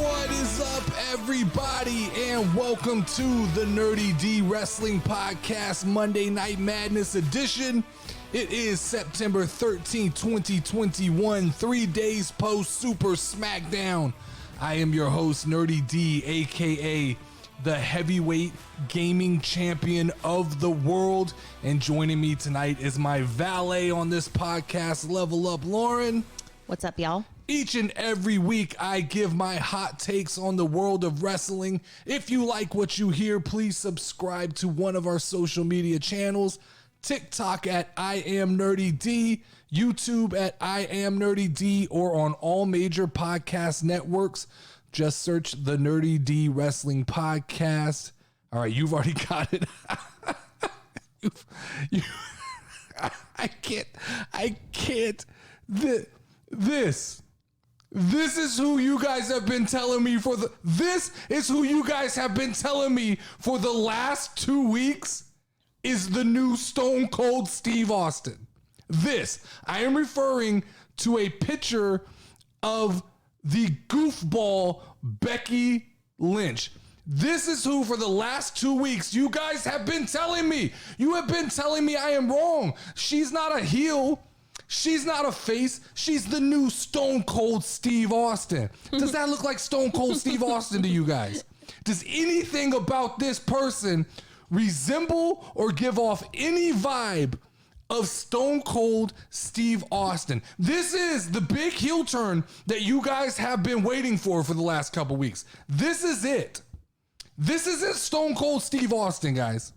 What is up, everybody, and welcome to the Nerdy D Wrestling Podcast Monday Night Madness edition. It is September 13th, 2021, 3 days post Super Smackdown. I am your host, Nerdy D, aka the heavyweight gaming champion of the world, and joining me tonight is my valet on this podcast, Level Up Lauren. What's up, y'all? Each and every week, I give my hot takes on the world of wrestling. If you like what you hear, please subscribe to one of our social media channels. TikTok at I Am Nerdy D, YouTube at I Am Nerdy D, or on all major podcast networks. Just search the Nerdy D Wrestling Podcast. All right, you've already got it. I can't. This is who you guys have been telling me this is who you guys have been telling me for the last 2 weeks is the new Stone Cold Steve Austin. I am referring to a picture of the goofball Becky Lynch. This is who for the last 2 weeks you guys have been telling me. You have been telling me I am wrong. She's not a heel. She's not a face. She's the new Stone Cold Steve Austin. Does that look like Stone Cold Steve Austin to you guys? Does anything about this person resemble or give off any vibe of Stone Cold Steve Austin? This is the big heel turn that you guys have been waiting for the last couple weeks. This is it. This isn't Stone Cold Steve Austin, guys.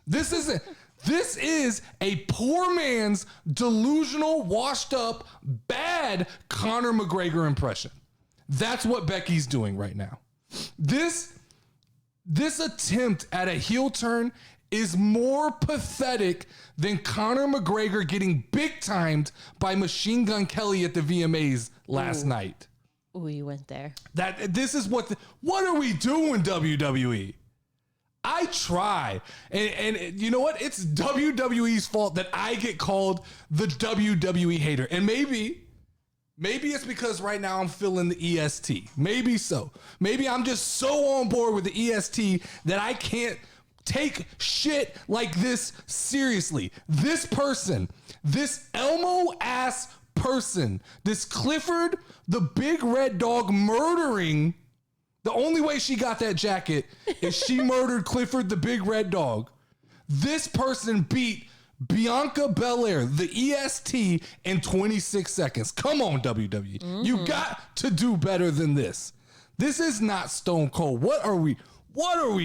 This isn't. This is a poor man's delusional, washed up, bad Conor McGregor impression. That's what Becky's doing right now. This attempt at a heel turn is more pathetic than Conor McGregor getting big timed by Machine Gun Kelly at the VMAs last night. Ooh, you went there. This is what are we doing, WWE? I try. And you know what? It's WWE's fault that I get called the WWE hater. And maybe it's because right now I'm feeling the EST. Maybe so. Maybe I'm just so on board with the EST that I can't take shit like this seriously. This person, this Elmo ass person, this Clifford the Big Red Dog murdering. The only way she got that jacket is she murdered Clifford the Big Red Dog. This person beat Bianca Belair, the EST, in 26 seconds. Come on, WWE. Mm-hmm. You got to do better than this. This is not Stone Cold. What are we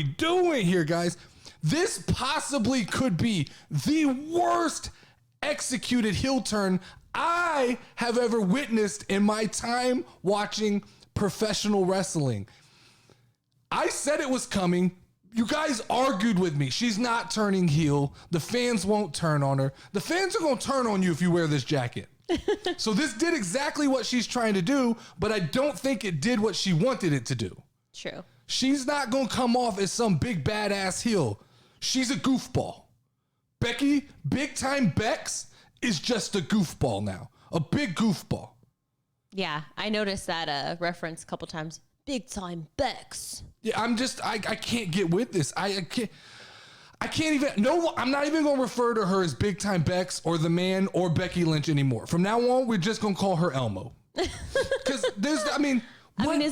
doing here, guys? This possibly could be the worst executed heel turn I have ever witnessed in my time watching professional wrestling. I said it was coming. You guys argued with me. She's not turning heel. The fans won't turn on her. The fans are going to turn on you if you wear this jacket. So this did exactly what she's trying to do, but I don't think it did what she wanted it to do. True. She's not going to come off as some big badass heel. She's a goofball. Becky, big time Bex, is just a goofball now. A big goofball. Yeah, I noticed that reference a couple times. Big time Bex. Yeah, I can't get with this. I can't even, no, I'm not even going to refer to her as Big Time Bex or The Man or Becky Lynch anymore. From now on, we're just going to call her Elmo. Because is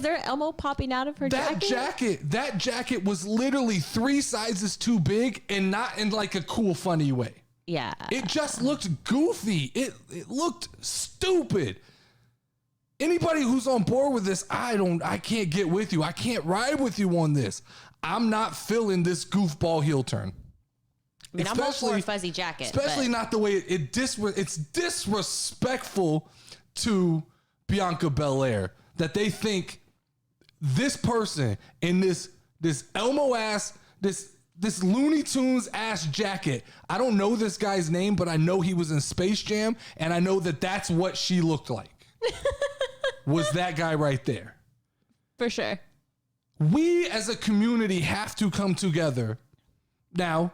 there Elmo popping out of her jacket? That jacket was literally 3 sizes too big and not in like a cool, funny way. Yeah. It just looked goofy. It looked stupid. Anybody who's on board with this, I can't get with you. I can't ride with you on this. I'm not feeling this goofball heel turn. I mean, I'm all for a fuzzy jacket. Especially not the way it's disrespectful to Bianca Belair that they think this person in this Elmo ass, this Looney Tunes ass jacket. I don't know this guy's name, but I know he was in Space Jam, and I know that that's what she looked like. Was that guy right there. For sure. We as a community have to come together. Now,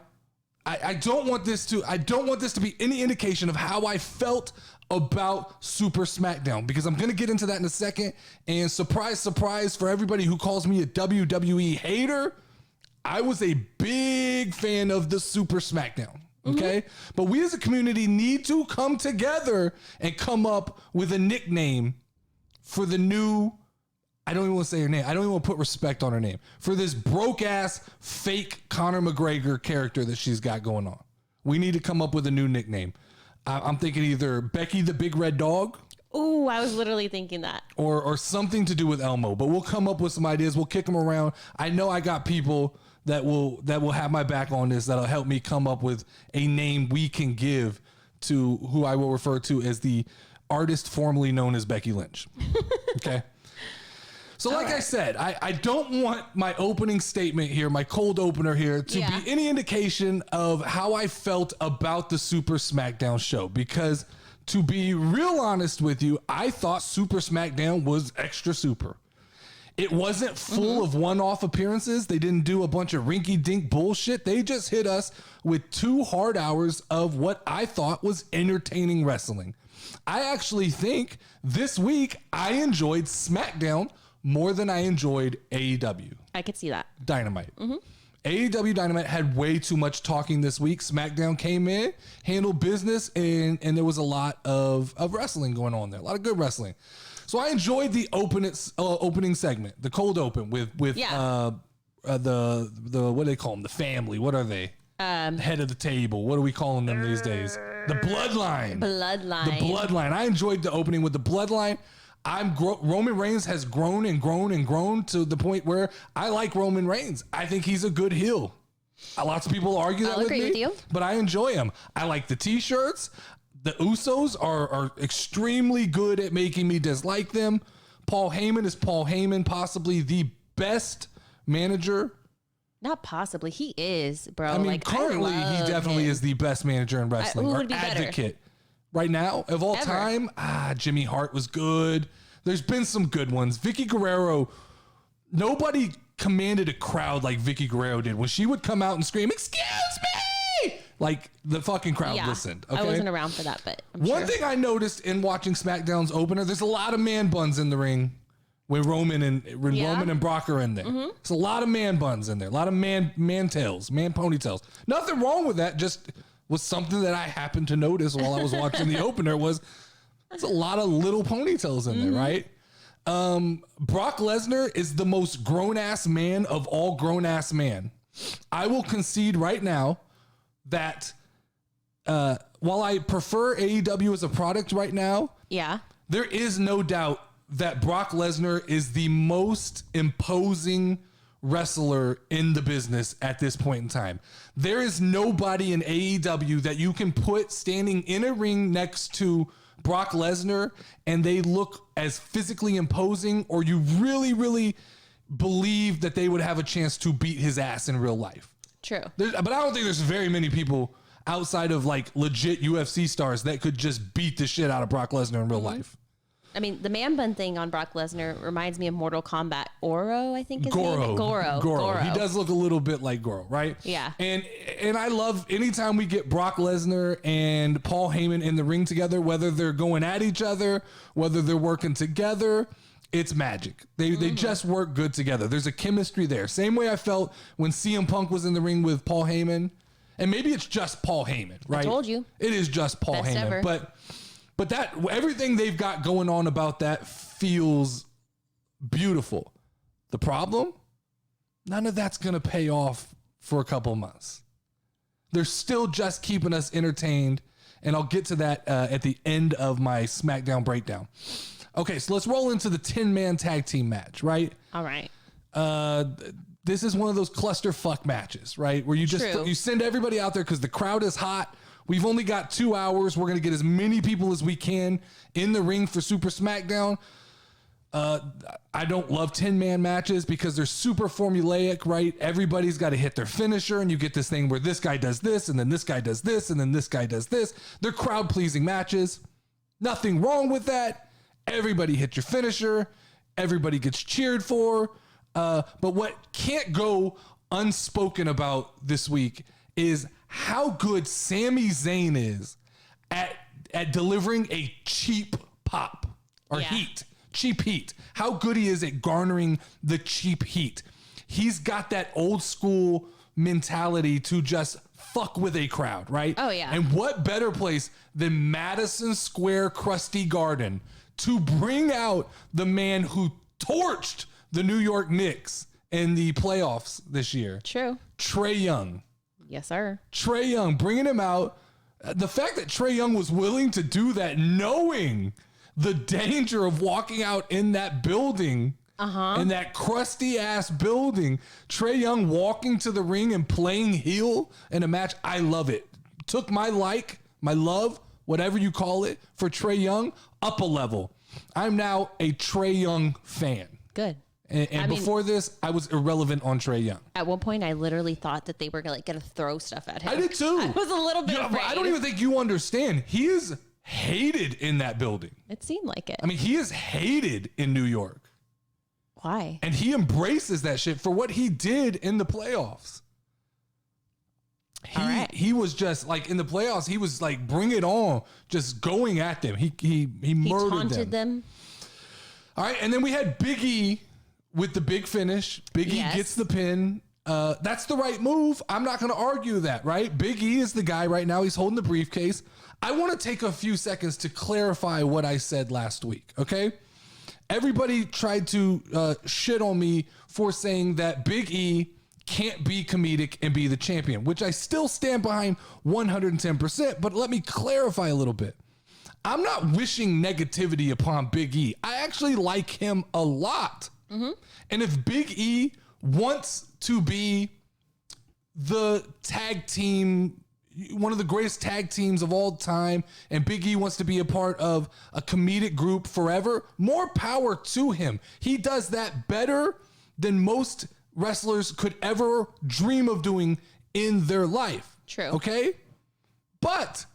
I don't want this to be any indication of how I felt about Super Smackdown, because I'm going to get into that in a second. And surprise, surprise for everybody who calls me a WWE hater, I was a big fan of the Super Smackdown. Okay. But we as a community need to come together and come up with a nickname for the new, I don't even want to say her name. I don't even want to put respect on her name, for this broke ass fake Conor McGregor character that she's got going on. We need to come up with a new nickname. I'm thinking either Becky the Big Red Dog. Ooh, I was literally thinking that. Or something to do with Elmo, but we'll come up with some ideas. We'll kick them around. I know I got people that will have my back on this, that'll help me come up with a name we can give to who I will refer to as the artist formerly known as Becky Lynch. Okay. So like I said, I don't want my opening statement here, my cold opener here, to be any indication of how I felt about the Super Smackdown show, because to be real honest with you, I thought Super Smackdown was extra super. It wasn't full of one-off appearances. They didn't do a bunch of rinky-dink bullshit. They just hit us with 2 hard hours of what I thought was entertaining wrestling. I actually think this week I enjoyed SmackDown more than I enjoyed AEW. I could see that. Dynamite. AEW Dynamite had way too much talking this week. SmackDown came in, handled business, and there was a lot of wrestling going on there. A lot of good wrestling. So I enjoyed the opening segment, the cold open with the what do they call them? The family. What are they? Head of the table. What are we calling them these days? The Bloodline. The Bloodline. I enjoyed the opening with the Bloodline. Roman Reigns has grown and grown and grown to the point where I like Roman Reigns. I think he's a good heel. Lots of people argue that with me, but I enjoy him. I like the t-shirts. The Usos are extremely good at making me dislike them. Paul Heyman is Paul Heyman, possibly the best manager. Not possibly. He is, bro. I mean, currently, he definitely is the best manager in wrestling. Who would be advocate. better? Right now, of all time, Jimmy Hart was good. There's been some good ones. Vicky Guerrero, nobody commanded a crowd like Vicky Guerrero did. When she would come out and scream, "Excuse me!" like the fucking crowd listened. Okay? I wasn't around for that, but One thing I noticed in watching SmackDown's opener, there's a lot of man buns in the ring when Roman and Brock are in there. There's a lot of man buns in there, a lot of man tails, man ponytails. Nothing wrong with that, just was something that I happened to notice while I was watching the opener. Was there's a lot of little ponytails in there, right? Brock Lesnar is the most grown-ass man of all grown-ass man. I will concede right now that while I prefer AEW as a product right now, there is no doubt that Brock Lesnar is the most imposing wrestler in the business at this point in time. There is nobody in AEW that you can put standing in a ring next to Brock Lesnar and they look as physically imposing, or you really, really believe that they would have a chance to beat his ass in real life. True. But I don't think there's very many people outside of like legit UFC stars that could just beat the shit out of Brock Lesnar in real life. I mean, the man bun thing on Brock Lesnar reminds me of Mortal Kombat. Oro, I think his Goro. name is. Goro. He does look a little bit like Goro, right? Yeah. And I love anytime we get Brock Lesnar and Paul Heyman in the ring together, whether they're going at each other, whether they're working together, it's magic. They just work good together. There's a chemistry there. Same way I felt when CM Punk was in the ring with Paul Heyman. And maybe it's just Paul Heyman, right? I told you. It is just Paul Best Heyman. ever. But that everything they've got going on about that feels beautiful. The problem? None of that's going to pay off for a couple months. They're still just keeping us entertained, and I'll get to that at the end of my SmackDown breakdown. Okay, so let's roll into the 10-man tag team match, right? All right. This is one of those clusterfuck matches, right? Where you you send everybody out there because the crowd is hot. We've only got 2 hours. We're going to get as many people as we can in the ring for Super SmackDown. I don't love 10-man matches because they're super formulaic, right? Everybody's got to hit their finisher, and you get this thing where this guy does this, and then this guy does this, and then this guy does this. They're crowd-pleasing matches. Nothing wrong with that. Everybody hit your finisher. Everybody gets cheered for. But what can't go unspoken about this week is how good Sami Zayn is at delivering a cheap pop or heat, cheap heat. How good he is at garnering the cheap heat. He's got that old school mentality to just fuck with a crowd, right? Oh, yeah. And what better place than Madison Square Krusty Garden to bring out the man who torched the New York Knicks in the playoffs this year? True. Trae Young. Yes, sir. Trae Young, bringing him out. The fact that Trae Young was willing to do that, knowing the danger of walking out in that building, in that crusty ass building, Trae Young walking to the ring and playing heel in a match. I love it. Took my love, whatever you call it, for Trae Young up a level. I'm now a Trae Young fan. Good. And before this, I was irrelevant on Trae Young. At one point, I literally thought that they were gonna throw stuff at him. I did too. I was a little bit afraid. I don't even think you understand. He is hated in that building. It seemed like it. I mean, he is hated in New York. Why? And he embraces that shit for what he did in the playoffs. He was just like in the playoffs. He was like, bring it on, just going at them. He murdered taunted them. All right, and then we had Big E with the big finish. Big E gets the pin. That's the right move. I'm not going to argue that, right? Big E is the guy right now. He's holding the briefcase. I want to take a few seconds to clarify what I said last week, okay? Everybody tried to shit on me for saying that Big E can't be comedic and be the champion, which I still stand behind 110%, but let me clarify a little bit. I'm not wishing negativity upon Big E. I actually like him a lot. Mm-hmm. And if Big E wants to be the tag team, one of the greatest tag teams of all time, and Big E wants to be a part of a comedic group forever, more power to him. He does that better than most wrestlers could ever dream of doing in their life. True. Okay? But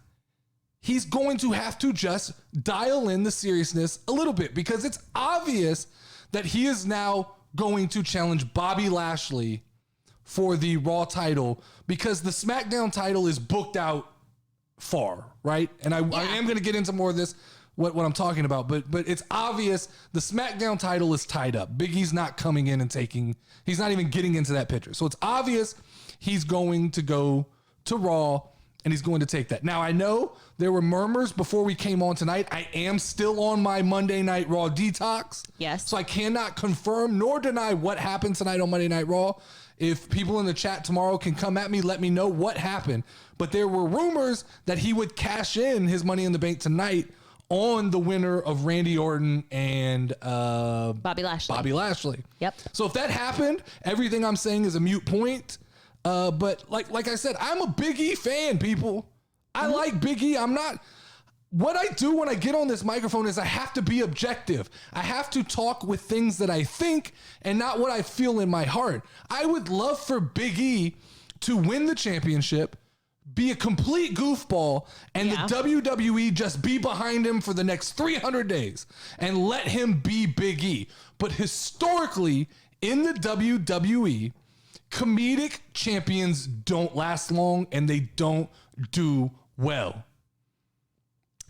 he's going to have to just dial in the seriousness a little bit, because it's obvious that he is now going to challenge Bobby Lashley for the Raw title, because the SmackDown title is booked out far, right? And I am going to get into more of this, what I'm talking about, but it's obvious the SmackDown title is tied up. Big E's not coming in and he's not even getting into that picture. So it's obvious he's going to go to Raw and he's going to take that. Now, I know there were murmurs before we came on tonight. I am still on my Monday Night Raw detox. Yes. So I cannot confirm nor deny what happened tonight on Monday Night Raw. If people in the chat tomorrow can come at me, let me know what happened. But there were rumors that he would cash in his Money in the Bank tonight on the winner of Randy Orton and Bobby Lashley. Yep. So if that happened, everything I'm saying is a moot point. But like I said, I'm a Big E fan, people. I like Big E. What I do when I get on this microphone is I have to be objective. I have to talk with things that I think and not what I feel in my heart. I would love for Big E to win the championship, be a complete goofball, and the WWE just be behind him for the next 300 days and let him be Big E. But historically, in the WWE, comedic champions don't last long and they don't do well.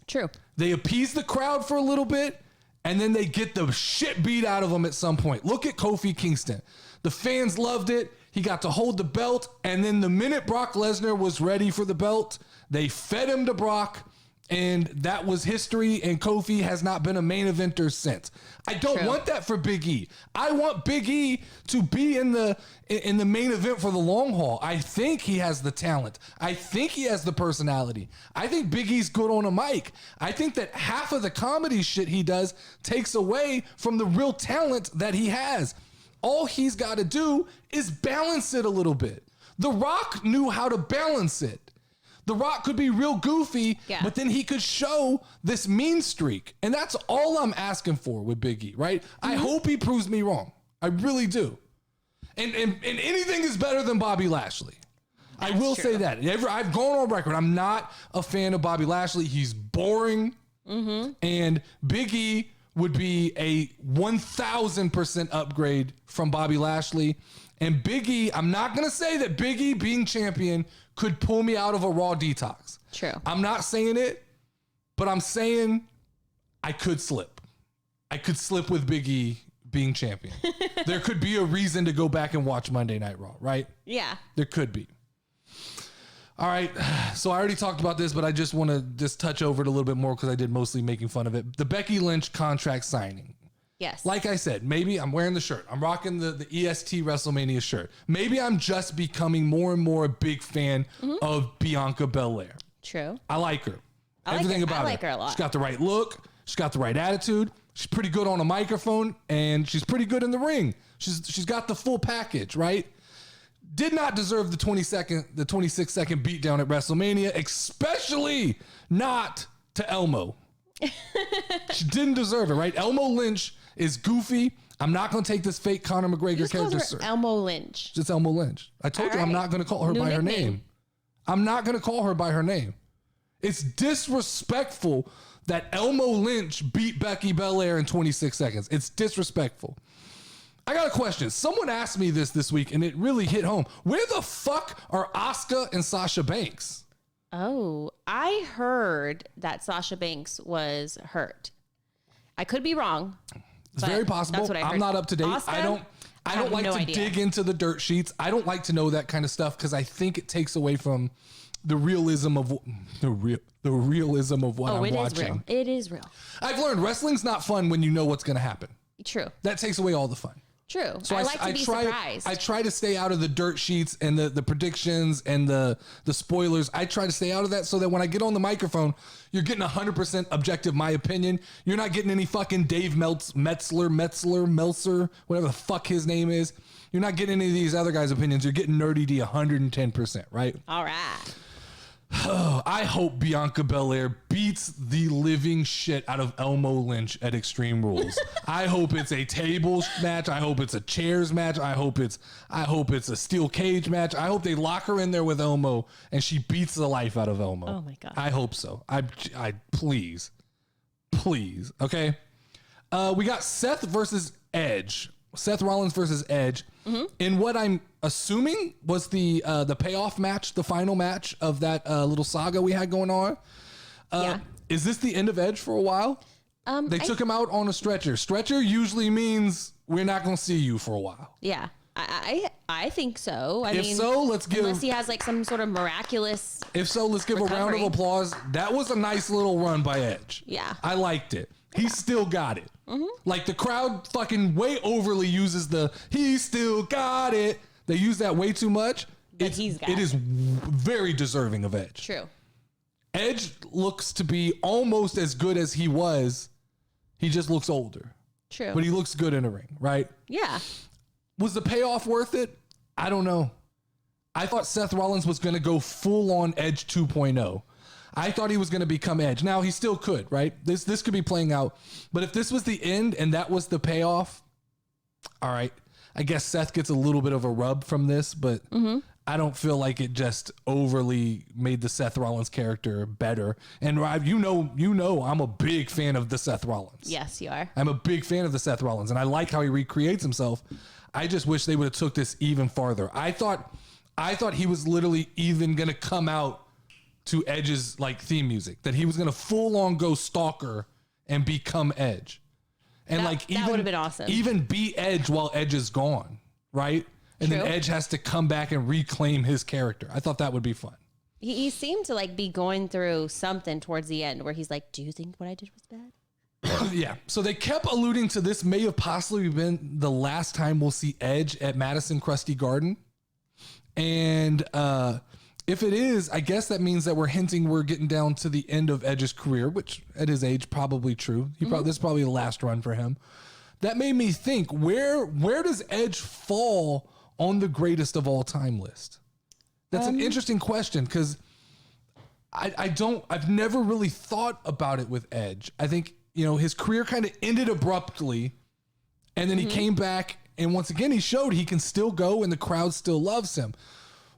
True. They appease the crowd for a little bit and then they get the shit beat out of them at some point. Look at Kofi Kingston. The fans loved it. He got to hold the belt, and then the minute Brock Lesnar was ready for the belt, they fed him to Brock, and that was history, and Kofi has not been a main eventer since. I don't want that for Big E. I want Big E to be in the main event for the long haul. I think he has the talent. I think he has the personality. I think Big E's good on a mic. I think that half of the comedy shit he does takes away from the real talent that he has. All he's got to do is balance it a little bit. The Rock knew how to balance it. The Rock could be real goofy, but then he could show this mean streak. And that's all I'm asking for with Big E, right? Mm-hmm. I hope he proves me wrong. I really do. And anything is better than Bobby Lashley. That's I will say that. I've gone on record. I'm not a fan of Bobby Lashley. He's boring. Mm-hmm. And Big E would be a 1,000% upgrade from Bobby Lashley. And Big E, I'm not going to say that Big E being champion could pull me out of a Raw detox. True. I'm not saying it, but I'm saying I could slip. I could slip with Big E being champion. There could be a reason to go back and watch Monday Night Raw, right? Yeah. There could be. All right. So I already talked about this, but I just want to just touch over it a little bit more because I did mostly making fun of it. The Becky Lynch contract signing. Yes. Like I said, maybe I'm wearing the shirt. I'm rocking the EST WrestleMania shirt. Maybe I'm just becoming more and more a big fan of Bianca Belair. True. I like her. I like her a lot. She's got the right look. She's got the right attitude. She's pretty good on a microphone, and she's pretty good in the ring. She's got the full package, right? Did not deserve the 26-second beatdown at WrestleMania, especially not to Elmo. She didn't deserve it, right? Elmo Lynch is goofy. I'm not going to take this fake Conor McGregor character. Her Elmo Lynch. It's Elmo Lynch. I told you I'm not going to call her by her name. I'm not going to call her by her name. It's disrespectful that Elmo Lynch beat Becky Belair in 26 seconds. It's disrespectful. I got a question. Someone asked me this week, and it really hit home. Where the fuck are Asuka and Sasha Banks? Oh, I heard that Sasha Banks was hurt. I could be wrong. It's very possible. That's what I heard. I'm not up to date. Asuka, I don't like to dig into the dirt sheets. I don't like to know that kind of stuff because I think it takes away from the realism of the realism of what I'm watching. It is real. I've learned wrestling's not fun when you know what's going to happen. True. That takes away all the fun. True. So I like to be surprised. I try to stay out of the dirt sheets and the predictions and the spoilers. I try to stay out of that so that when I get on the microphone, you're getting 100% objective, my opinion. You're not getting any fucking Dave Meltzer, whatever the fuck his name is. You're not getting any of these other guys' opinions. You're getting Nerdy D 110%, right? All right. I hope Bianca Belair beats the living shit out of Elmo Lynch at Extreme Rules. I hope it's a tables match. I hope it's a chairs match. I hope it's a steel cage match. I hope they lock her in there with Elmo and she beats the life out of Elmo. Oh my God. I hope so. I please. Okay. We got Seth versus Edge. Seth Rollins versus Edge in what I'm assuming was the payoff match, the final match of that little saga we had going on. Yeah. Is this the end of Edge for a while? They took him out on a stretcher. Stretcher usually means we're not going to see you for a while. Yeah. I think so. If so, let's give... Unless he has like some sort of miraculous If so, let's give recovery. A round of applause. That was a nice little run by Edge. Yeah. I liked it. He still got it. Like the crowd fucking way overly uses he still got it. They use that way too much. But it is very deserving of Edge. True. Edge looks to be almost as good as he was. He just looks older. True. But he looks good in a ring, right? Yeah. Was the payoff worth it? I don't know. I thought Seth Rollins was going to go full on Edge 2.0. I thought he was going to become Edge. Now he still could, right? This could be playing out. But if this was the end and that was the payoff, all right. I guess Seth gets a little bit of a rub from this, but I don't feel like it just overly made the Seth Rollins character better. And you know, I'm a big fan of the Seth Rollins. Yes, you are. I'm a big fan of the Seth Rollins, and I like how he recreates himself. I just wish they would have took this even farther. I thought he was literally even going to come out to Edge's like theme music, that he was going to full on go stalker and become Edge. And that would have been awesome. Even be Edge while Edge is gone, right? And True. then Edge has to come back and reclaim his character. I thought that would be fun. He seemed to like be going through something towards the end where he's like, do you think what I did was bad? Yeah. So they kept alluding to this may have possibly been the last time we'll see Edge at Madison Krusty Garden. And if it is, I guess that means that we're hinting we're getting down to the end of Edge's career, which at his age, probably true. This is probably the last run for him. That made me think, where does Edge fall on the greatest of all time list? That's an interesting question because I've never really thought about it with Edge. I think, his career kind of ended abruptly and then he came back and once again, he showed he can still go and the crowd still loves him.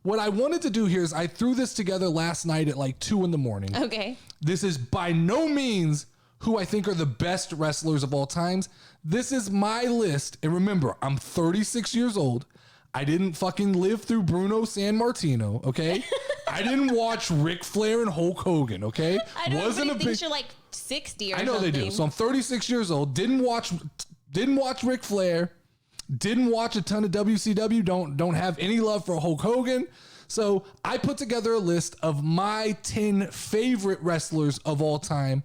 What I wanted to do here is I threw this together last night at like 2 a.m. Okay. This is by no means who I think are the best wrestlers of all times. This is my list. And remember, I'm 36 years old. I didn't fucking live through Bruno Sammartino, okay? I didn't watch Ric Flair and Hulk Hogan, okay? I know everybody thinks you're like 60 or something. I know they do. So I'm 36 years old. Didn't watch Ric Flair. Didn't watch a ton of WCW. Don't have any love for Hulk Hogan. So I put together a list of my 10 favorite wrestlers of all time.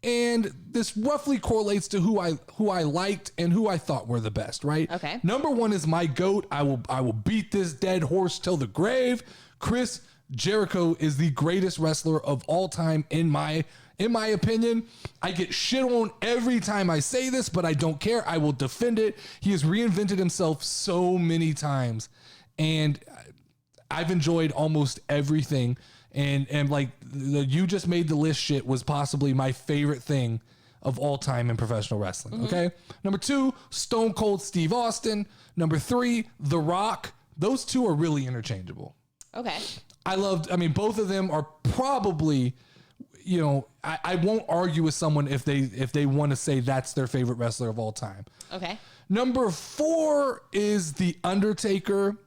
And this roughly correlates to who I liked and who I thought were the best, right? Okay. Number 1 is my GOAT. I will beat this dead horse till the grave. Chris Jericho is the greatest wrestler of all time in my opinion. I get shit on every time I say this, but I don't care. I will defend it. He has reinvented himself so many times, and I've enjoyed almost everything. And like the You Just Made the List shit was possibly my favorite thing of all time in professional wrestling. Okay. Number 2, Stone Cold Steve Austin. Number 3, The Rock. Those two are really interchangeable. Okay. Both of them are probably, I won't argue with someone if they want to say that's their favorite wrestler of all time. Okay. Number 4 is The Undertaker.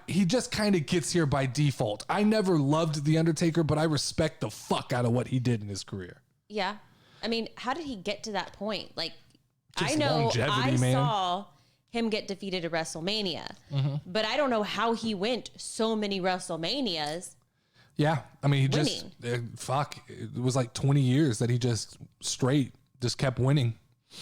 He just kind of gets here by default. I never loved The Undertaker, but I respect the fuck out of what he did in his career. Yeah. I mean, how did he get to that point? Like, Just I know longevity, man. saw him get defeated at WrestleMania, but I don't know how he went so many WrestleManias. Yeah. I mean, he winning. it was like 20 years that he just kept winning.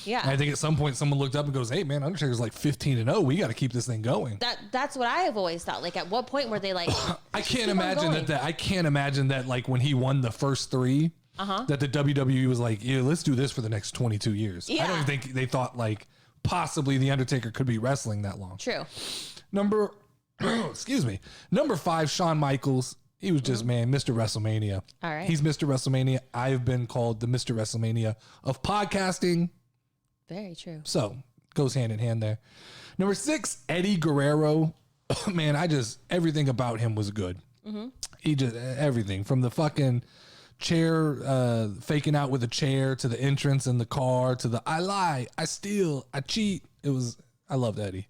Yeah. And I think at some point someone looked up and goes, hey man, Undertaker's like 15-0. We got to keep this thing going. That's what I have always thought. Like, at what point were they like, I can't imagine that like when he won the first 3, that the WWE was like, yeah, let's do this for the next 22 years. Yeah. I don't think they thought like possibly the Undertaker could be wrestling that long. True. Number 5, Shawn Michaels. He was just, man, Mr. WrestleMania. All right. He's Mr. WrestleMania. I've been called the Mr. WrestleMania of podcasting. Very true. So goes hand in hand there. Number 6, Eddie Guerrero. Man, everything about him was good. He just, everything from the fucking chair, faking out with a chair, to the entrance in the car, to the I lie, I steal, I cheat. I loved Eddie.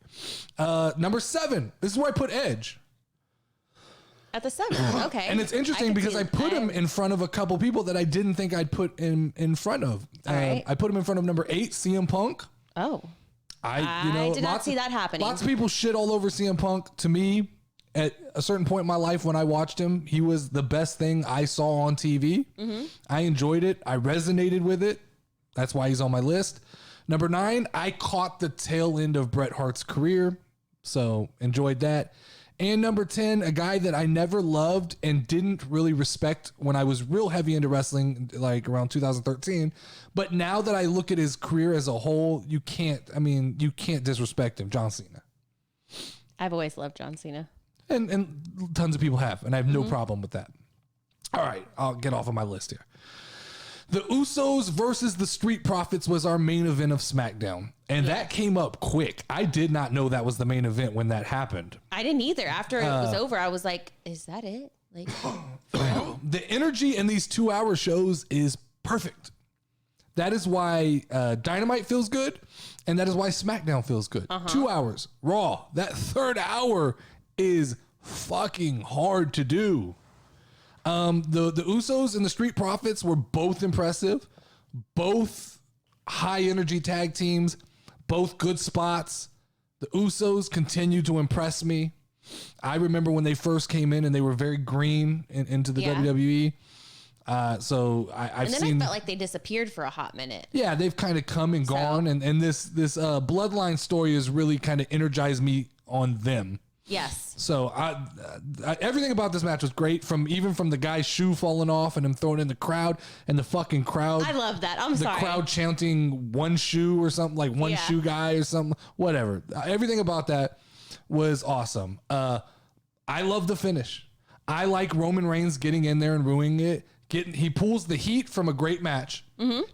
Number 7, this is where I put Edge. At the 7th, okay. And it's interesting because I put him in front of a couple people that I didn't think I'd put him in front of. All right. I put him in front of number 8, CM Punk. Oh. I did not see that happening. Lots of people shit all over CM Punk. To me, at a certain point in my life when I watched him, he was the best thing I saw on TV. I enjoyed it. I resonated with it. That's why he's on my list. Number 9, I caught the tail end of Bret Hart's career, so enjoyed that. And number 10, a guy that I never loved and didn't really respect when I was real heavy into wrestling, like around 2013. But now that I look at his career as a whole, you can't disrespect him, John Cena. I've always loved John Cena. And tons of people have, and I have no problem with that. All right, I'll get off of my list here. The Usos versus the Street Profits was our main event of Smackdown. And that came up quick. I did not know that was the main event when that happened. I didn't either. After it was over, I was like, is that it? Like, the energy in these 2-hour shows is perfect. That is why Dynamite feels good, and that is why Smackdown feels good. 2 hours, Raw. That 3rd hour is fucking hard to do. The Usos and the Street Profits were both impressive, both high energy tag teams, both good spots. The Usos continue to impress me. I remember when they first came in and they were very green into the WWE. So I've seen. I felt like they disappeared for a hot minute. Yeah, they've kind of come and gone, and this Bloodline story has really kind of energized me on them. Yes. So everything about this match was great. Even from the guy's shoe falling off and him throwing it in the crowd, and the fucking crowd. I love that. I'm sorry. The crowd chanting one shoe or something, like one shoe guy or something. Whatever. Everything about that was awesome. I love the finish. I like Roman Reigns getting in there and ruining it. He pulls the heat from a great match.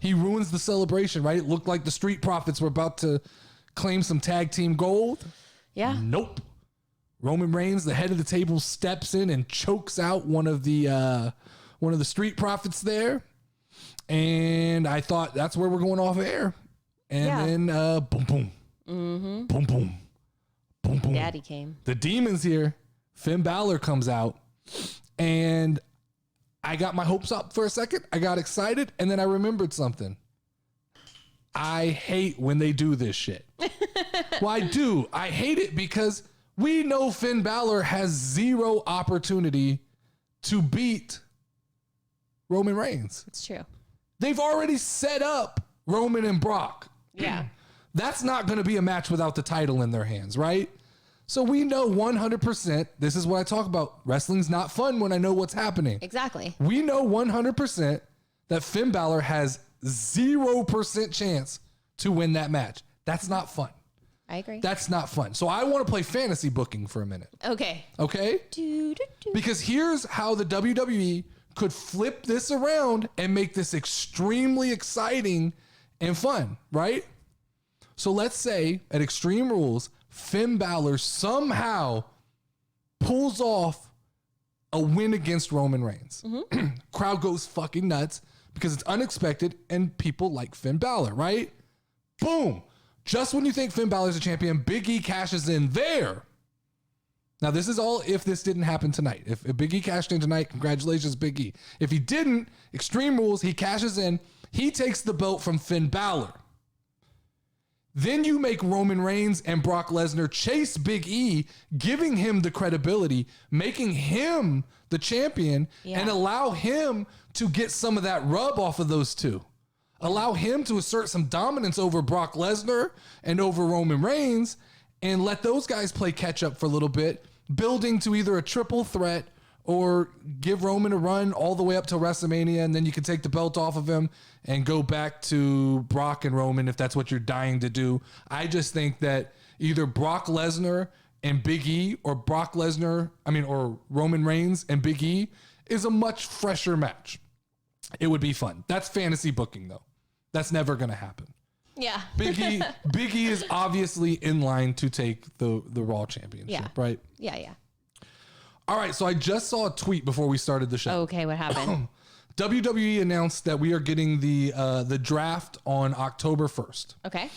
He ruins the celebration, right? It looked like the Street Profits were about to claim some tag team gold. Yeah. Nope. Roman Reigns, the head of the table, steps in and chokes out one of the Street Profits there. And I thought that's where we're going off air. And then boom, boom. Boom, boom. Boom, boom. Daddy came. The demon's here. Finn Balor comes out. And I got my hopes up for a second. I got excited. And then I remembered something. I hate when they do this shit. Well, I do. I hate it because we know Finn Balor has zero opportunity to beat Roman Reigns. It's true. They've already set up Roman and Brock. Yeah. That's not going to be a match without the title in their hands, right? So we know 100%. This is what I talk about. Wrestling's not fun when I know what's happening. Exactly. We know 100% that Finn Balor has 0% chance to win that match. That's not fun. I agree. That's not fun. So I want to play fantasy booking for a minute. Okay. Okay? Because here's how the WWE could flip this around and make this extremely exciting and fun, right? So let's say at Extreme Rules, Finn Balor somehow pulls off a win against Roman Reigns. Mm-hmm. Crowd goes fucking nuts because it's unexpected and people like Finn Balor, right? Boom. Just when you think Finn Balor's a champion, Big E cashes in there. Now, this is all if this didn't happen tonight. If Big E cashed in tonight, congratulations, Big E. If he didn't, Extreme Rules, he cashes in. He takes the belt from Finn Balor. Then you make Roman Reigns and Brock Lesnar chase Big E, giving him the credibility, making him the champion, and allow him to get some of that rub off of those two. Allow him to assert some dominance over Brock Lesnar and over Roman Reigns, and let those guys play catch up for a little bit, building to either a triple threat or give Roman a run all the way up to WrestleMania, and then you can take the belt off of him and go back to Brock and Roman if that's what you're dying to do. I just think that either Brock Lesnar and Big E or or Roman Reigns and Big E is a much fresher match. It would be fun. That's fantasy booking, though. That's never going to happen. Yeah. Big E is obviously in line to take the Raw Championship, right? Yeah. All right, so I just saw a tweet before we started the show. Okay, what happened? WWE announced that we are getting the draft on October 1st. Okay.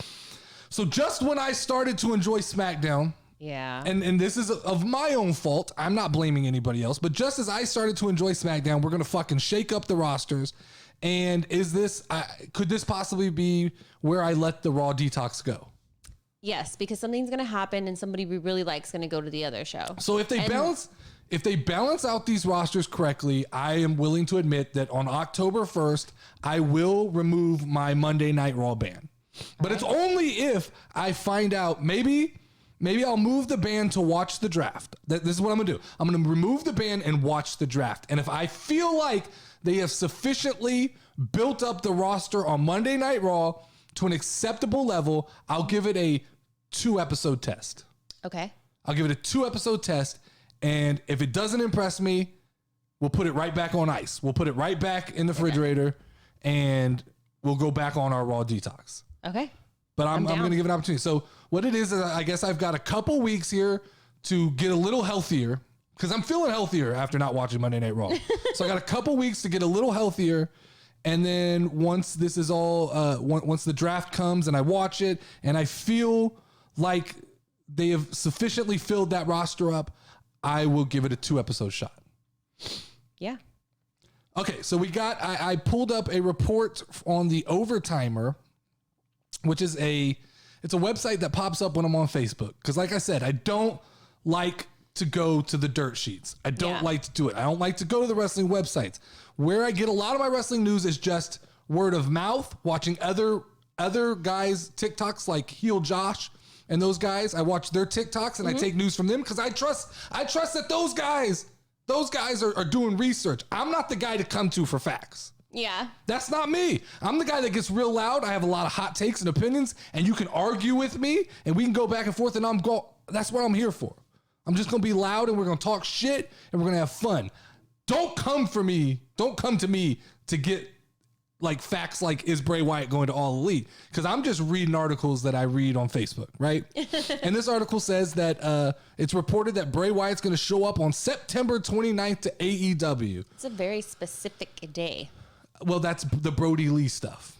So just when I started to enjoy Smackdown, and this is of my own fault, I'm not blaming anybody else, but just as I started to enjoy Smackdown, we're going to fucking shake up the rosters. And could this possibly be where I let the Raw detox go? Yes, because something's going to happen and somebody we really like is going to go to the other show. So if they balance out these rosters correctly, I am willing to admit that on October 1st, I will remove my Monday Night Raw ban. But it's only if I find out maybe I'll move the ban to watch the draft. This is what I'm going to do. I'm going to remove the ban and watch the draft. And if I feel like they have sufficiently built up the roster on Monday Night Raw to an acceptable level, I'll give it a 2-episode test. Okay. I'll give it a 2-episode test. And if it doesn't impress me, we'll put it right back on ice. We'll put it right back in the refrigerator and we'll go back on our Raw detox. Okay. But I'm going to give it an opportunity. So what it is I guess I've got a couple weeks here to get a little healthier because I'm feeling healthier after not watching Monday Night Raw. So I got a couple weeks to get a little healthier. And then once this is all, once the draft comes and I watch it and I feel like they have sufficiently filled that roster up, I will give it a 2-episode shot. Yeah. Okay. So I pulled up a report on the Overtimer, which is it's a website that pops up when I'm on Facebook. Cause like I said, I don't like to go to the dirt sheets. I don't like to do it. I don't like to go to the wrestling websites. Where I get a lot of my wrestling news is just word of mouth, watching other guys' TikToks like Heel Josh and those guys. I watch their TikToks and I take news from them because I trust that those guys are doing research. I'm not the guy to come to for facts. Yeah. That's not me. I'm the guy that gets real loud. I have a lot of hot takes and opinions, and you can argue with me and we can go back and forth, and that's what I'm here for. I'm just going to be loud and we're going to talk shit and we're going to have fun. Don't come to me to get like facts like, is Bray Wyatt going to All Elite? Because I'm just reading articles that I read on Facebook, right? And this article says that it's reported that Bray Wyatt's going to show up on September 29th to AEW. It's a very specific day. Well, that's the Brody Lee stuff.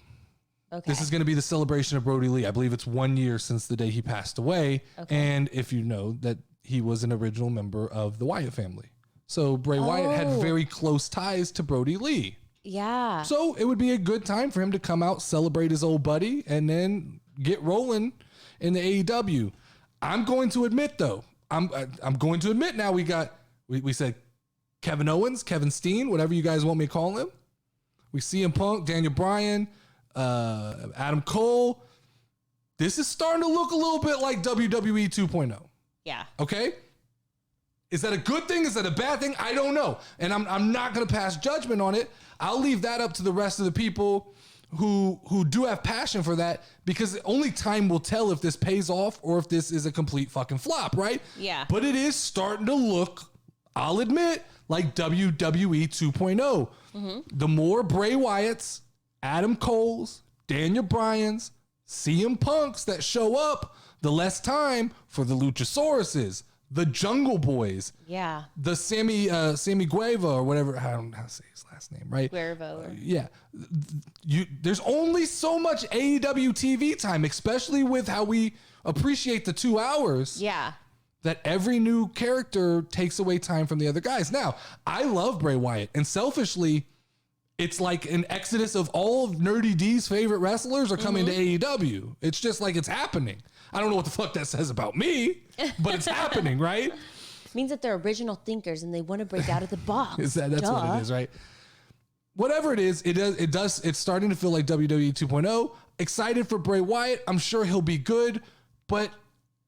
Okay. This is going to be the celebration of Brody Lee. I believe it's 1 year since the day he passed away. Okay. And if you know that he was an original member of the Wyatt family. So Bray Wyatt had very close ties to Brody Lee. Yeah. So it would be a good time for him to come out, celebrate his old buddy, and then get rolling in the AEW. I'm going to admit, though, I'm going to admit now we said Kevin Owens, Kevin Steen, whatever you guys want me to call him. We CM Punk, Daniel Bryan, Adam Cole. This is starting to look a little bit like WWE 2.0. Yeah. Okay. Is that a good thing? Is that a bad thing? I don't know. And I'm not going to pass judgment on it. I'll leave that up to the rest of the people who do have passion for that, because only time will tell if this pays off or if this is a complete fucking flop, right? Yeah. But it is starting to look, I'll admit, like WWE 2.0. The more Bray Wyatts, Adam Coles, Daniel Bryans, CM Punks that show up, the less time for the Luchasauruses, the Jungle Boys, the Sammy Guevara or whatever. I don't know how to say his last name, right? Guerrero. Yeah, there's only so much AEW TV time, especially with how we appreciate the 2 hours. Yeah, that every new character takes away time from the other guys. Now, I love Bray Wyatt, and selfishly, it's like an exodus of all of Nerdy D's favorite wrestlers are coming to AEW. It's just like it's happening. I don't know what the fuck that says about me, but it's happening, right? It means that they're original thinkers and they want to break out of the box. That's what it is, right? Whatever it is, it's starting to feel like WWE 2.0. Excited for Bray Wyatt. I'm sure he'll be good, but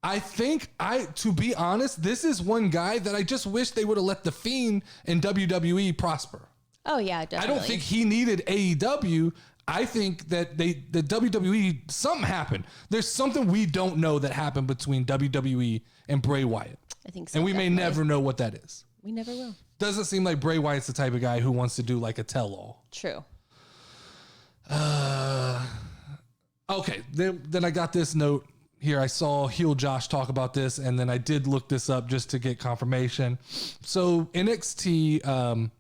to be honest, this is one guy that I just wish they would have let The Fiend and WWE prosper. Oh yeah, definitely. I don't think he needed AEW. I think that the WWE, something happened. There's something we don't know that happened between WWE and Bray Wyatt. I think so. And we may never know what that is. We never will. Doesn't seem like Bray Wyatt's the type of guy who wants to do like a tell-all. True. Okay, then I got this note here. I saw Heel Josh talk about this, and then I did look this up just to get confirmation. So NXT,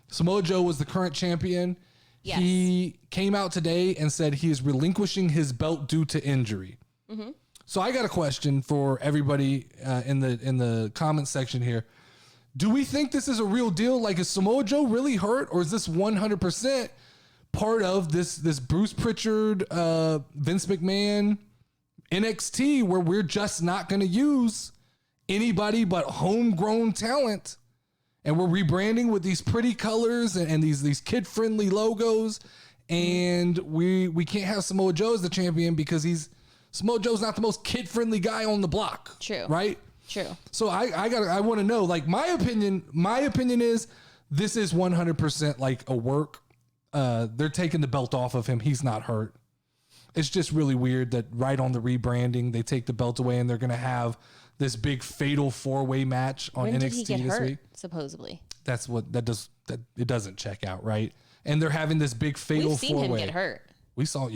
Samoa Joe was the current champion. Yes. He came out today and said he is relinquishing his belt due to injury. Mm-hmm. So I got a question for everybody in the comment section here. Do we think this is a real deal? Like, is Samoa Joe really hurt, or is this 100% part of this Bruce Pritchard, Vince McMahon NXT, where we're just not going to use anybody but homegrown talent? And we're rebranding with these pretty colors and these kid-friendly logos. And we can't have Samoa Joe as the champion because Samoa Joe's not the most kid-friendly guy on the block. True. Right? True. So I want to know, like, my opinion is this is 100% like a work. They're taking the belt off of him. He's not hurt. It's just really weird that right on the rebranding, they take the belt away and they're going to have this big fatal 4-way match on NXT did he get this hurt, week. Supposedly. That's what it doesn't check out, right? And they're having this big fatal 4-way. We've seen him get hurt. We saw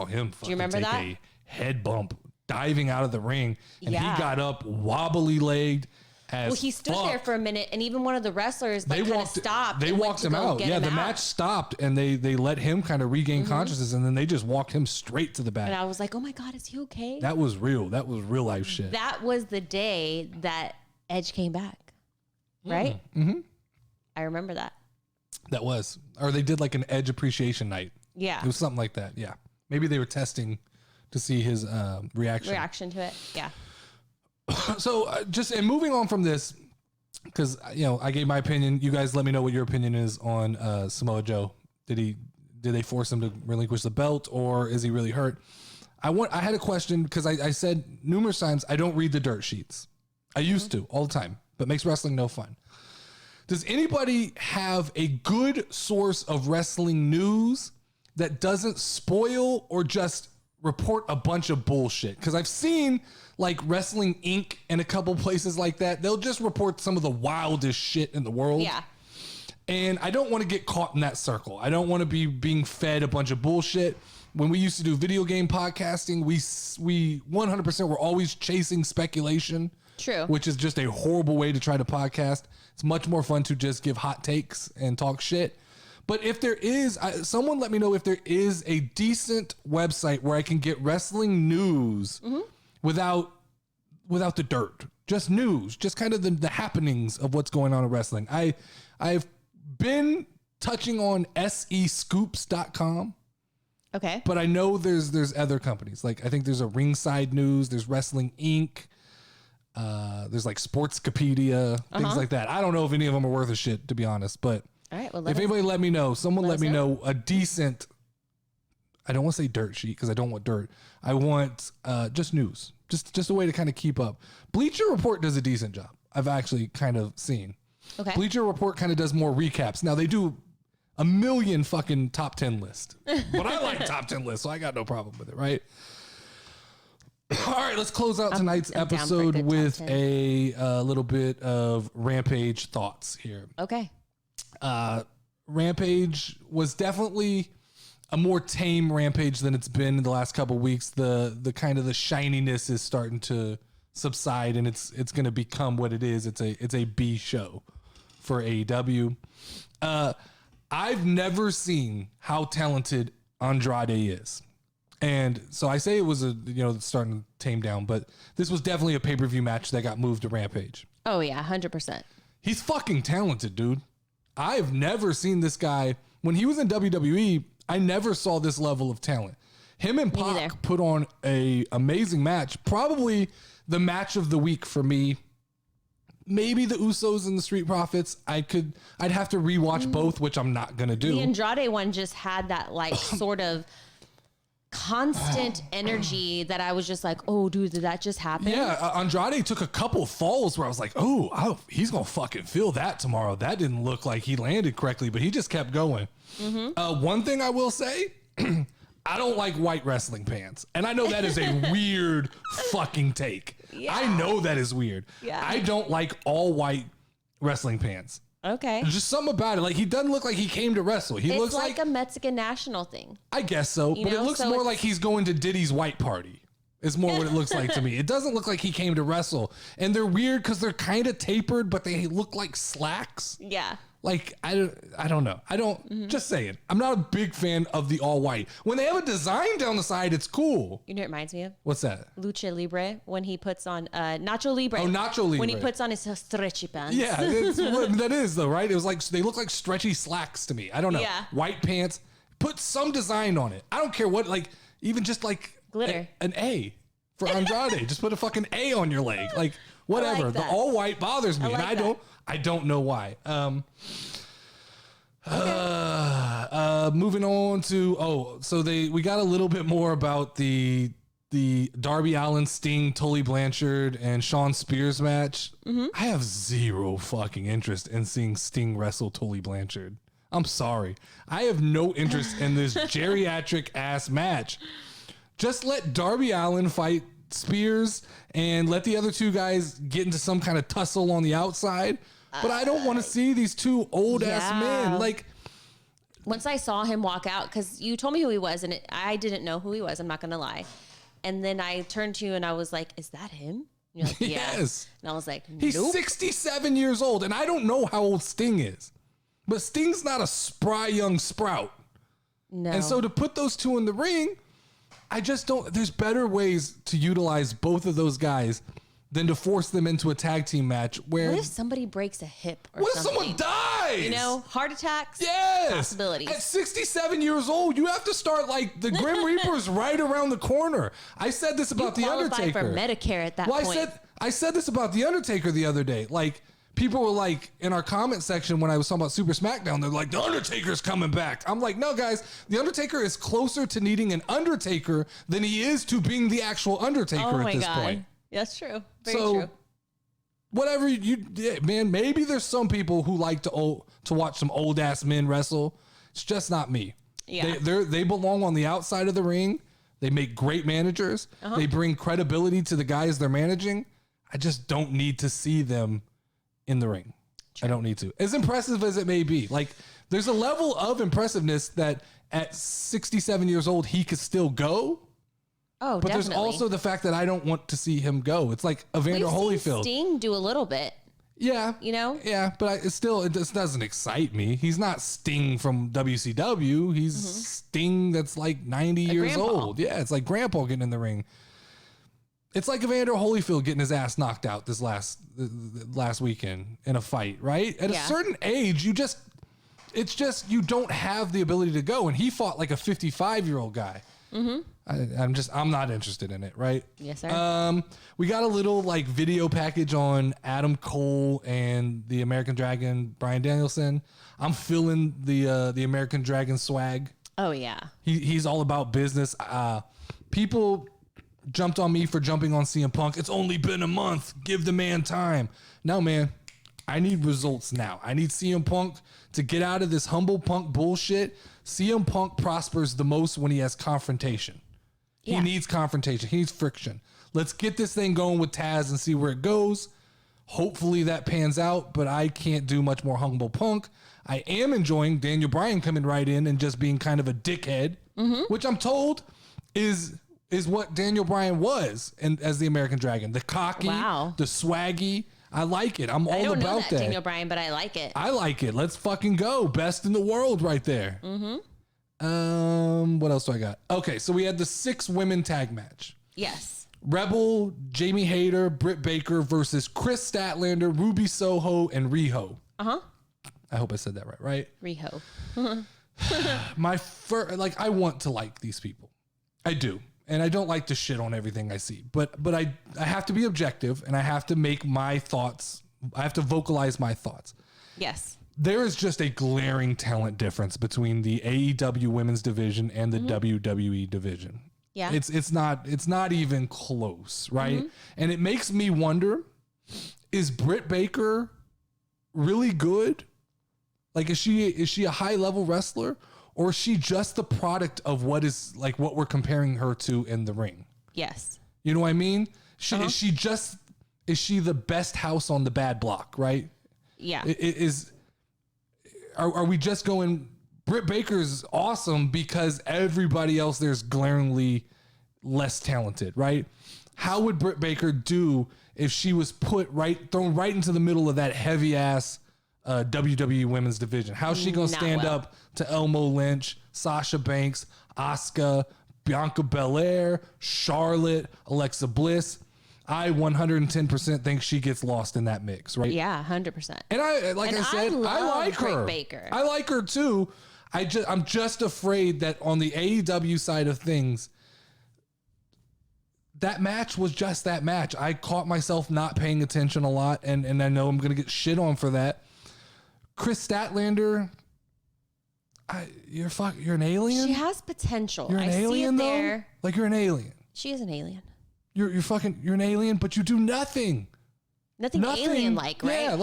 him Do you remember take a head bump diving out of the ring, and he got up wobbly legged. He stood there for a minute, and even one of the wrestlers stopped. They walked him out. Yeah, the match stopped, and they let him kind of regain consciousness, and then they just walked him straight to the back. And I was like, "Oh my God, is he okay?" That was real. That was real life shit. That was the day that Edge came back, right? Mm-hmm. I remember that. That was, or they did like an Edge appreciation night. Yeah, it was something like that. Yeah, maybe they were testing to see his reaction to it. Yeah. So and moving on from this, because I gave my opinion. You guys let me know what your opinion is on Samoa Joe. Did they force him to relinquish the belt, or is he really hurt? I had a question because I said numerous times I don't read the dirt sheets. I used to all the time, but makes wrestling no fun. Does anybody have a good source of wrestling news that doesn't spoil or just report a bunch of bullshit? Because I've seen like Wrestling Inc. and a couple places like that. They'll just report some of the wildest shit in the world. Yeah. And I don't want to get caught in that circle. I don't want to be being fed a bunch of bullshit. When we used to do video game podcasting, we 100% were always chasing speculation. True. Which is just a horrible way to try to podcast. It's much more fun to just give hot takes and talk shit. But if there is, someone let me know if there is a decent website where I can get wrestling news without the dirt. Just news, just kind of the happenings of what's going on in wrestling. I've been touching on SEScoops.com. Okay. But I know there's other companies. Like I think there's a Ringside News, there's Wrestling Inc. There's like Sportscopedia, things like that. I don't know if any of them are worth a shit, to be honest. But all right, well, if anybody let me know, someone let me know a decent, I don't want to say dirt sheet because I don't want dirt. I want just news, just a way to kind of keep up. Bleacher Report does a decent job. I've actually kind of seen. Okay. Bleacher Report kind of does more recaps. Now they do a million fucking top 10 list, but I like top 10 lists, so I got no problem with it, right? All right, let's close out tonight's episode with a little bit of Rampage thoughts here. Okay. Rampage was definitely a more tame Rampage than it's been in the last couple of weeks. The kind of the shininess is starting to subside, and it's going to become what it is. It's a B show for AEW. I've never seen how talented Andrade is. And so I say it was starting to tame down, but this was definitely a pay-per-view match that got moved to Rampage. Oh yeah, 100%. He's fucking talented, dude. I've never seen this guy. When he was in WWE, I never saw this level of talent. Him and Pac put on a amazing match. Probably the match of the week for me. Maybe the Usos and the Street Profits. I'd have to rewatch both, which I'm not going to do. The Andrade one just had that like sort of constant energy that I was just like, oh, dude, did that just happen? Yeah, Andrade took a couple falls where I was like, oh, he's going to fucking feel that tomorrow. That didn't look like he landed correctly, but he just kept going. One thing I will say, I don't like white wrestling pants. And I know that is a weird fucking take. Yeah. I know that is weird. Yeah. I don't like all white wrestling pants. Okay. There's just something about it. Like, he doesn't look like he came to wrestle. He looks like a Mexican national thing. I guess so. But it looks more like he's going to Diddy's white party. It's more what it looks like to me. It doesn't look like he came to wrestle. And they're weird because they're kind of tapered, but they look like slacks. Yeah. Like, I don't know. Just saying. I'm not a big fan of the all white. When they have a design down the side, it's cool. You know what it reminds me of? What's that? Lucha Libre, when he puts on Nacho Libre. Oh, Nacho Libre. When he puts on his stretchy pants. Yeah, that is though, right? It was like, they look like stretchy slacks to me. I don't know. Yeah. White pants. Put some design on it. I don't care what, like, even just like glitter. An A for Andrade. Just put a fucking A on your leg. Like, whatever. Like the all white bothers me. Like, and I don't know why. Moving on to we got a little bit more about the Darby Allin, Sting, Tully Blanchard, and Shawn Spears match. I have zero fucking interest in seeing Sting wrestle Tully Blanchard. I'm sorry. I have no interest in this geriatric ass match. Just let Darby Allin fight Spears and let the other two guys get into some kind of tussle on the outside. But I don't want to see these two old ass men. Like, once I saw him walk out, because you told me who he was, and I didn't know who he was. I'm not gonna lie. And then I turned to you and I was like, "Is that him?" And you're like, "Yeah." Yes. And I was like, nope. He's 67 years old, and I don't know how old Sting is, but Sting's not a spry young sprout. No. And so to put those two in the ring, I just don't. There's better ways to utilize both of those guys than to force them into a tag team match where... What if somebody breaks a hip or what something? What if someone dies? You know, heart attacks? Yes! Possibilities. At 67 years old, you have to start like the Grim Reaper's right around the corner. I said this about The Undertaker. For Medicare at that point. I said this about The Undertaker the other day. Like, people were like, in our comment section when I was talking about Super Smackdown, they're like, The Undertaker's coming back. I'm like, no, guys, The Undertaker is closer to needing an Undertaker than he is to being the actual Undertaker at this point. That's true. Very true. Whatever man, maybe there's some people who like to watch some old ass men wrestle. It's just not me. Yeah. They belong on the outside of the ring. They make great managers. They bring credibility to the guys they're managing. I just don't need to see them in the ring. True. I don't need to. As impressive as it may be, like, there's a level of impressiveness that at 67 years old he could still go. Oh, but definitely. There's also the fact that I don't want to see him go. It's like Evander Holyfield. Sting do a little bit. Yeah. You know? Yeah, but it just doesn't excite me. He's not Sting from WCW. He's Sting that's like 90 years grandpa. old. Yeah, it's like grandpa getting in the ring. It's like Evander Holyfield getting his ass knocked out this last weekend in a fight, right? At a certain age, you don't have the ability to go. And he fought like a 55-year-old guy. I'm not interested in it, right? Yes, sir. We got a little like video package on Adam Cole and the American Dragon, Bryan Danielson. I'm feeling the American Dragon swag. Oh yeah. He's all about business. People jumped on me for jumping on CM Punk. It's only been a month. Give the man time. No, man. I need results now. I need CM Punk to get out of this humble punk bullshit. CM Punk prospers the most when he has confrontation. He needs confrontation. He needs friction. Let's get this thing going with Taz and see where it goes. Hopefully that pans out, but I can't do much more humble punk. I am enjoying Daniel Bryan coming right in and just being kind of a dickhead, which I'm told is what Daniel Bryan was and as the American Dragon. The cocky, the swaggy. I like it. I'm all about that. I don't know that, Daniel Bryan, but I like it. I like it. Let's fucking go. Best in the world right there. What else do I got? Okay, so we had the 6 women tag match. Yes. Rebel, Jamie Hayter, Britt Baker versus Chris Statlander, Ruby Soho, and Riho. I hope I said that right? Riho. I want to like these people. I do. And I don't like to shit on everything I see, but I have to be objective and I have to make my thoughts. I have to vocalize my thoughts. Yes. There is just a glaring talent difference between the AEW women's division and the WWE division. Yeah. It's not even close, right? And it makes me wonder, is Britt Baker really good? Like, is she a high level wrestler? Or is she just the product of what we're comparing her to in the ring? Yes. You know what I mean? Is she the best house on the bad block, right? Yeah. Are we just going, Britt Baker's awesome because everybody else there's glaringly less talented, right? How would Britt Baker do if she was thrown right into the middle of that heavy ass WWE women's division? How's she gonna stand up to Elmo Lynch, Sasha Banks, Asuka, Bianca Belair, Charlotte, Alexa Bliss? I 110% think she gets lost in that mix, right? Yeah, 100%. And I like her. Britt Baker. I like her too. I'm just afraid that on the AEW side of things, that match was just that match. I caught myself not paying attention a lot, and I know I'm gonna get shit on for that. Chris Statlander, you're an alien? She has potential. You're an alien, though? There. Like, you're an alien. She is an alien. You're an alien, but you do nothing. Nothing alien-like, right? Yeah,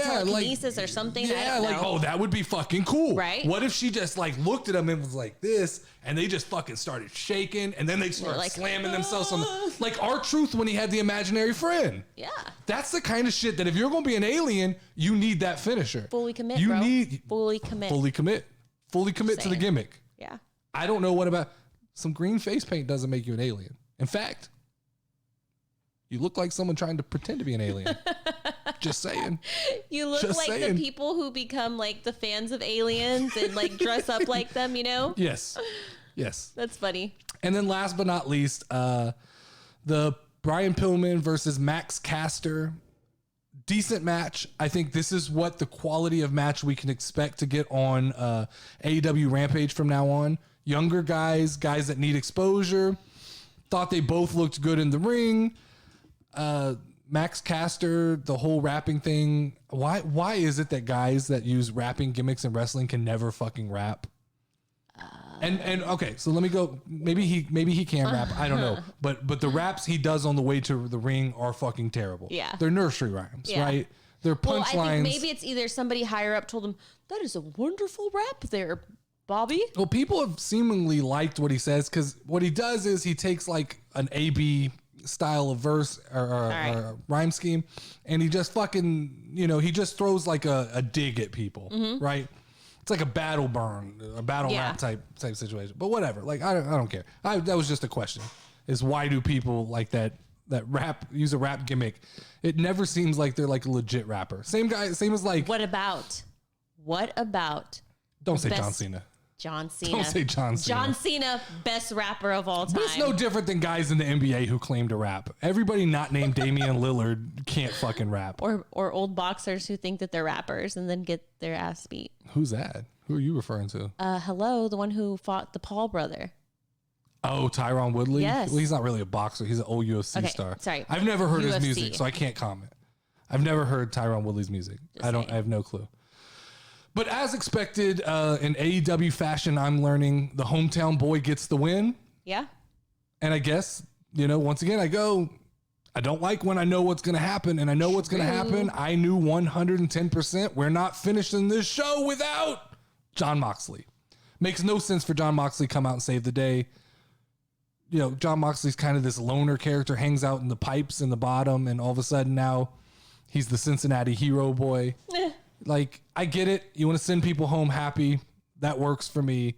telekinesis or something. Yeah, that would be fucking cool. Right? What if she just looked at him and was like this, and they just fucking started shaking, and then they started slamming themselves on like R-Truth when he had the imaginary friend. Yeah. That's the kind of shit that if you're going to be an alien, you need that finisher. Fully commit, Fully commit. Fully commit. Fully commit to the gimmick. Yeah. I don't know what about some green face paint doesn't make you an alien. In fact, you look like someone trying to pretend to be an alien. Just saying. You look the people who become the fans of aliens and dress up like them, you know? Yes. Yes. That's funny. And then last but not least, the Brian Pillman versus Max Caster. Decent match. I think this is what the quality of match we can expect to get on AEW Rampage from now on. Younger guys that need exposure. Thought they both looked good in the ring. Max Caster, the whole rapping thing. Why is it that guys that use rapping gimmicks in wrestling can never fucking rap? And okay, so let me go. Maybe he can rap. I don't know. But the raps he does on the way to the ring are fucking terrible. Yeah, they're nursery rhymes, right? They're punchlines. I think maybe it's either somebody higher up told him that is a wonderful rap there, Bobby. Well, people have seemingly liked what he says because what he does is he takes an A-B style of verse or rhyme scheme, and he just fucking he just throws a dig at people, right? It's like a battle rap type situation. But whatever, I don't care. That was just a question: is why do people like that use a rap gimmick, it never seems like they're like a legit rapper. Same guy, same as like. What about? Don't say John Cena. John Cena. Don't say John Cena. John Cena, best rapper of all time. But it's no different than guys in the NBA who claim to rap. Everybody not named Damian Lillard can't fucking rap. Or old boxers who think that they're rappers and then get their ass beat. Who's that? Who are you referring to? Hello, the one who fought the Paul brother. Oh, Tyron Woodley? Yes. Well, he's not really a boxer. He's an old UFC star. Sorry. I've never heard his UFC. music, so I can't comment. I've never heard Tyron Woodley's music. I have no clue. But as expected, in AEW fashion, I'm learning the hometown boy gets the win. Yeah. And I guess, once again, I don't like when I know what's going to happen, and I know what's going to happen. I knew 110% we're not finishing this show without Jon Moxley. Makes no sense for Jon Moxley to come out and save the day. Jon Moxley's kind of this loner character, hangs out in the pipes in the bottom, and all of a sudden now he's the Cincinnati hero boy. Like, I get it. You want to send people home happy. That works for me.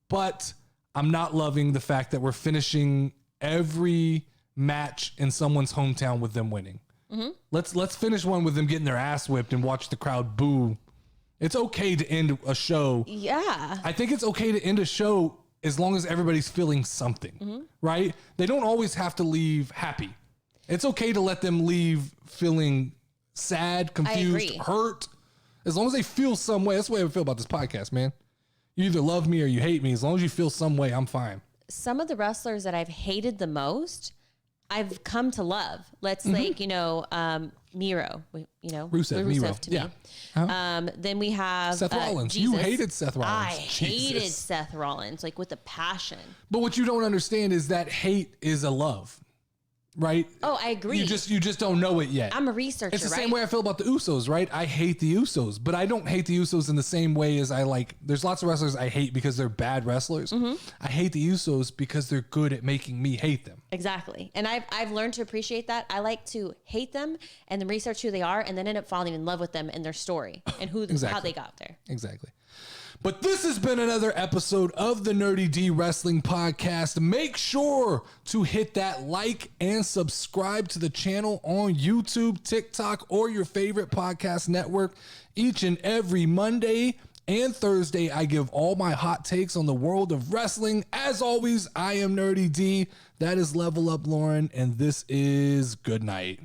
But I'm not loving the fact that we're finishing every match in someone's hometown with them winning. Mm-hmm. Let's finish one with them getting their ass whipped and watch the crowd boo. It's okay to end a show. Yeah. I think it's okay to end a show as long as everybody's feeling something, right? They don't always have to leave happy. It's okay to let them leave feeling sad, confused, hurt. As long as they feel some way. That's the way I feel about this podcast, man. You either love me or you hate me. As long as you feel some way, I'm fine. Some of the wrestlers that I've hated the most, I've come to love. Let's like, Miro, Rusev to me. Uh-huh. Then we have Seth Rollins. Jesus. You hated Seth Rollins. I hated Seth Rollins, like with a passion. But what you don't understand is that hate is a love. Right? Oh, I agree. You just don't know it yet. I'm a researcher. It's the same way I feel about the Usos, right? I hate the Usos, but I don't hate the Usos in the same way as I like. There's lots of wrestlers I hate because they're bad wrestlers. I hate the Usos because they're good at making me hate them. Exactly. And I've learned to appreciate that. I like to hate them and then research who they are and then end up falling in love with them and their story and how they got there. Exactly. But this has been another episode of the Nerdy D Wrestling Podcast. Make sure to hit that like and subscribe to the channel on YouTube, TikTok, or your favorite podcast network. Each and every Monday and Thursday, I give all my hot takes on the world of wrestling. As always, I am Nerdy D. That is Level Up Lauren, and this is Good Night.